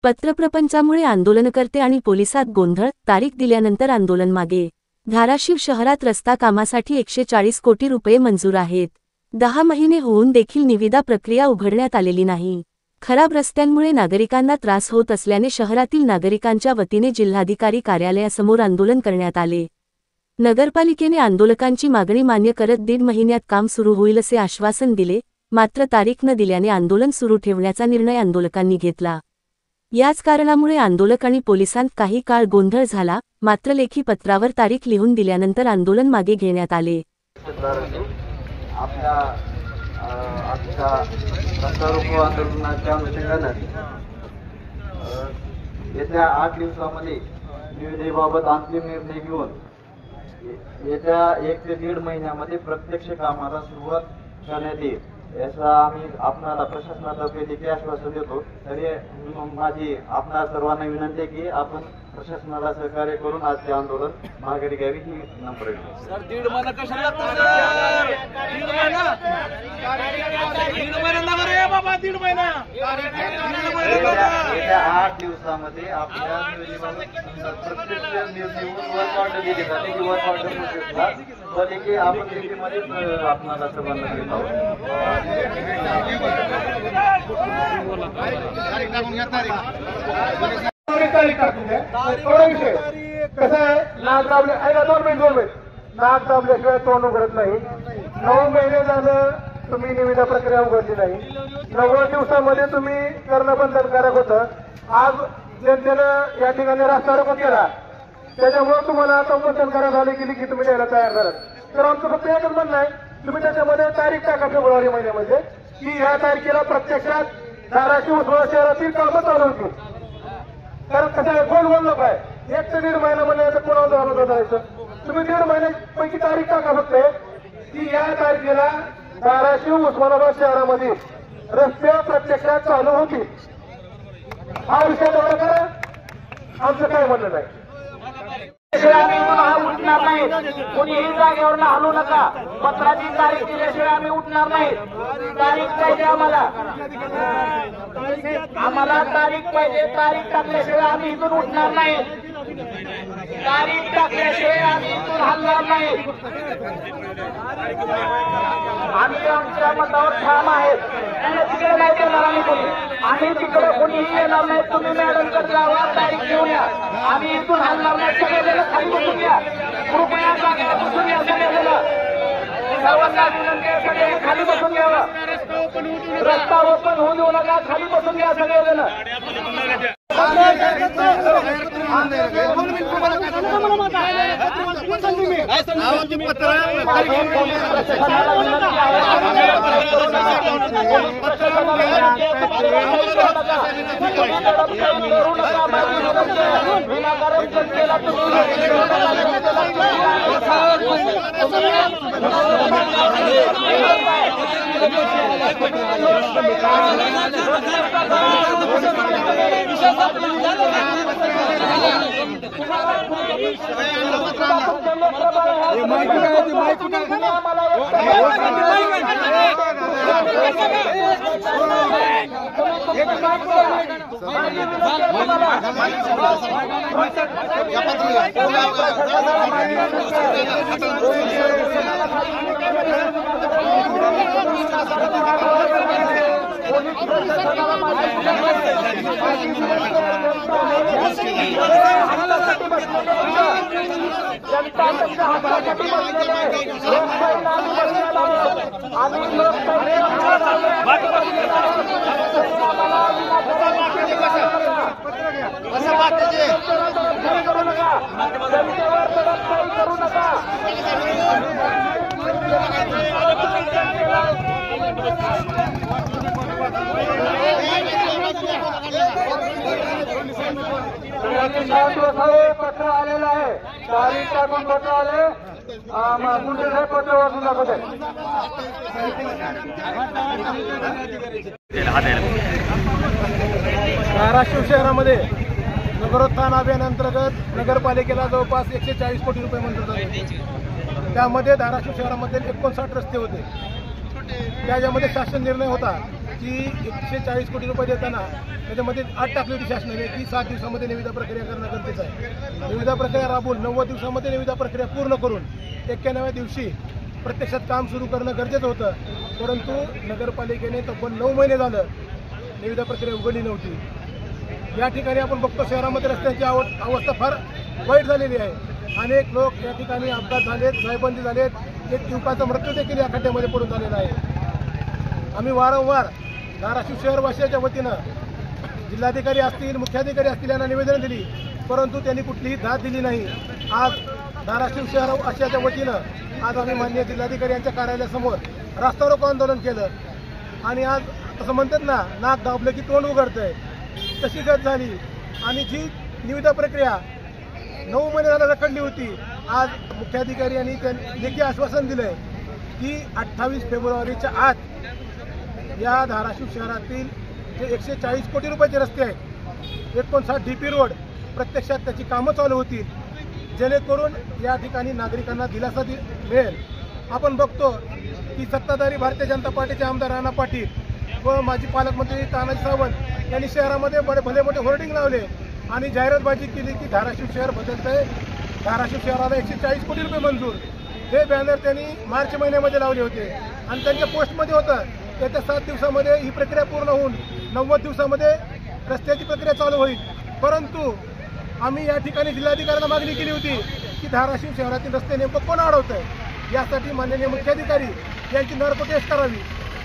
पत्रप्रपंचामुळे आंदोलनकर्ते आणि पोलिसात गोंधळ, तारीख दिल्यानंतर आंदोलन मागे। धाराशिव शहरात रस्ता कामासाठी 140 कोटी रुपये मंजूर आहेत। 10 महिने होऊन देखील निविदा प्रक्रिया उघडण्यात आलेली नाही। खराब रस्त्यांमुळे नागरिकांना त्रास होत असल्याने शहरातील नागरिकांच्या वतीने जिल्हाधिकारी कार्यालयासमोर आंदोलन करण्यात आले। नगरपालिकेने आंदोलकांची मागणी मान्य करत 1.5 महिन्यात काम सुरू होईल असे आश्वासन दिले, मात्र तारीख न दिल्याने आंदोलन सुरू ठेवण्याचा निर्णय आंदोलकांनी घेतला। याच कारणामुळे आंदोलक आणि पोलिसांत काही काळ गोंधळ झाला, मात्र लेखी पत्रावर तारीख लिहून दिल्यानंतर आंदोलन मागे घेण्यात आले। आंदोलनाच्या अनुषंगाने येत्या 8 दिवसामध्ये निविदेबाबत अंतिम निर्णय घेऊन येत्या 1 ते 1.5 महिन्यामध्ये प्रत्यक्ष कामाला सुरुवात करण्यात येईल, याचा आम्ही आपणाला प्रशासनातर्फे देखील आश्वासन देतो। तरी माझी आपणा सर्वांना विनंती आहे की आपण प्रशासनाला सहकार्य करून आज ते आंदोलन माघारी घ्यावी ही नम्र विनंती। सर 1.5 महिना कशाला लागतो सर? 1.5 महिना रे बाबा, 1.5 महिना। येत्या 8 दिवसामध्ये आपल्या प्रत्यक्ष निर्णय वर्क ऑर्डर दिली जाते की वर्क ऑर्डर प्रोसेसला देखील आपण दिल्लीमध्ये आपणाला सर्वांना देत आहोत। कसं आहे, नाक दाबले ऐका 2 मिनिट नाक दाबल्याशिवाय तोंड उघडत नाही। 9 महिने झालं तुम्ही निविदा प्रक्रिया उघडली नाही। 90 दिवसामध्ये तुम्ही करणं बंधनकारक होतं। आज जनतेनं या ठिकाणी रस्ता रोको केला, त्याच्यामुळे तुम्हाला आता बंधनकारक झाले की तुम्ही द्यायला तयार झालात। तर आमचं फक्त एकच म्हणणं आहे, तुम्ही त्याच्यामध्ये तारीख टाका फेब्रुवारी महिन्यामध्ये की ह्या तारखेला प्रत्यक्षात धाराशिव शहरातील कामं चालू होतील। कारण कसं आहे, गोल लोक आहे, 1 ते 1.5 महिना म्हणजे कोणाला जायचं। तुम्ही 1.5 महिन्यापैकी तारीख टाका फक्त की या तारखेला धाराशिव उस्मानाबाद शहरामध्ये रस्ते प्रत्यक्षात चालू होतील। हा विषय तेवढा करा, आमचं काय म्हणणं नाही। आम्ही उठणार नाही, कोणीही जागेवर हलू नका। पत्राची तारीख दिल्याशिवाय आम्ही उठणार नाही। तारीख पाहिजे आम्हाला तारीख पाहिजे। तारीख टाकल्याशिवाय आम्ही इथून उठणार नाही। तारीख टाकल्याशिवाय आम्ही इथून हलणार नाही। आम्ही आमच्या मतावर ठाम आहेत। तिकडे नाही देणार आम्ही तिकडे कोणीही येणार नाही। तुम्ही मॅडमकडे जावा, तारीख घेऊन या, आम्ही इथून हलणार नाही। सगळेजण खाली बसून घ्या, कृपया जागा बसून घ्या। सगळेजण सर्वांना विनंती आहे, सगळे खाली बसून घ्यावा। रस्ता ओपन होऊ देऊ नका, खाली बसून घ्या सगळेजण। पत्र आलेलं आहे, तारीख टाकून पत्र आले, पत्र वाचून दाखवत आहे। धाराशिव शहरामध्ये नगरोत्थान अभियानांतर्गत नगरपालिकेला जवळपास 140 कोटी रुपये मंजूर झाले। त्यामध्ये धाराशिव शहरामध्ये 59 रस्ते होते, त्याच्यामध्ये शासन निर्णय होता की 140 कोटी रुपये देताना त्याच्यामध्ये अट टाकली होती शासनाने की 7 दिवसामध्ये निविदा प्रक्रिया करणं गरजेचं आहे. निविदा प्रक्रिया राबवून 90 दिवसामध्ये निविदा प्रक्रिया पूर्ण करून 91व्या दिवशी प्रत्यक्षात काम सुरू करणं गरजेचं होतं. परंतु नगरपालिकेने तब्बल 9 महिने झालं निविदा प्रक्रिया उघडली नव्हती. या ठिकाणी आपण बघतो शहरामध्ये रस्त्यांची अवस्था फार वाईट झालेली आहे. अनेक लोक या ठिकाणी अपघात झालेत, जायबंदी झालेत, एक युवकाचा मृत्यू देखील या खड्ड्यामध्ये पडून झालेला आहे. आम्ही वारंवार धाराशिव शहरवासियाच्या वतीनं जिल्हाधिकारी असतील, मुख्याधिकारी असतील यांना निवेदन दिली, परंतु त्यांनी कुठलीही दाद दिली नाही. आज धाराशिव शहरवासियाच्या वतीनं आज आम्ही माननीय जिल्हाधिकारी यांच्या कार्यालयासमोर रास्ता रोको आंदोलन केलं आणि आज असं म्हणतात ना, नाक दाबलं की तोंड उघडतंय, तशी गत झाली. आणि जी निविदा प्रक्रिया 9 महिने झाला रखडली होती, आज मुख्याधिकारी यांनी लेखी आश्वासन दिलंय की 28 फेब्रुवारीच्या आत या धाराशिव शहरातील जे 140 कोटी रुपयाचे रस्ते आहेत, 59 DP रोड प्रत्यक्षात त्याची कामं चालू होतील, जेणेकरून या ठिकाणी नागरिकांना दिलासा मिळेल. आपण बघतो की सत्ताधारी भारतीय जनता पार्टीचे आमदार राणा पाटील व माजी पालकमंत्री तानाजी सावंत यांनी शहरामध्ये भले मोठे होर्डिंग लावले आणि जाहिरातबाजी केली की धाराशिव शहर बदलतंय, धाराशिव शहराला 140 कोटी रुपये मंजूर. हे बॅनर त्यांनी मार्च महिन्यामध्ये लावले होते आणि त्यांच्या पोस्टमध्ये होतं येत्या 7 दिवसामध्ये ही प्रक्रिया पूर्ण होऊन 90 दिवसामध्ये रस्त्याची प्रक्रिया चालू होईल. परंतु आम्ही या ठिकाणी जिल्हाधिकाऱ्यांना मागणी केली होती की धाराशिव शहरातील रस्ते नेमकं कोण अडवत आहे, यासाठी माननीय मुख्याधिकारी यांची नार्को टेस्ट करावी.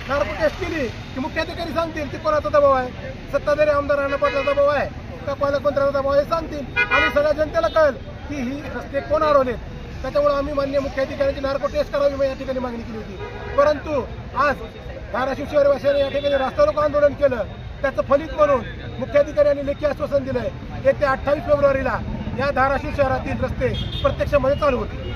नार्को टेस्ट केली की मुख्याधिकारी सांगतील की कोणाचा दबाव आहे, सत्ताधारी आमदार राणा पाटलाचा दबाव आहे का पालकमंत्र्यांचा दबाव आहे सांगतील आणि सगळ्या जनतेला कळेल की ही रस्ते कोण अडवलेत. त्याच्यामुळे आम्ही माननीय मुख्याधिकाऱ्यांची नार्को टेस्ट करावी मी या ठिकाणी मागणी केली होती. परंतु आज धाराशिव शहरवासियांनी या ठिकाणी रास्ता रोको आंदोलन केलं. त्याचं फलित म्हणून मुख्याधिकाऱ्यांनी लेखी आश्वासन दिलंय येत्या 28 फेब्रुवारीला या धाराशिव शहरातील रस्ते प्रत्यक्षामध्ये चालू होतील.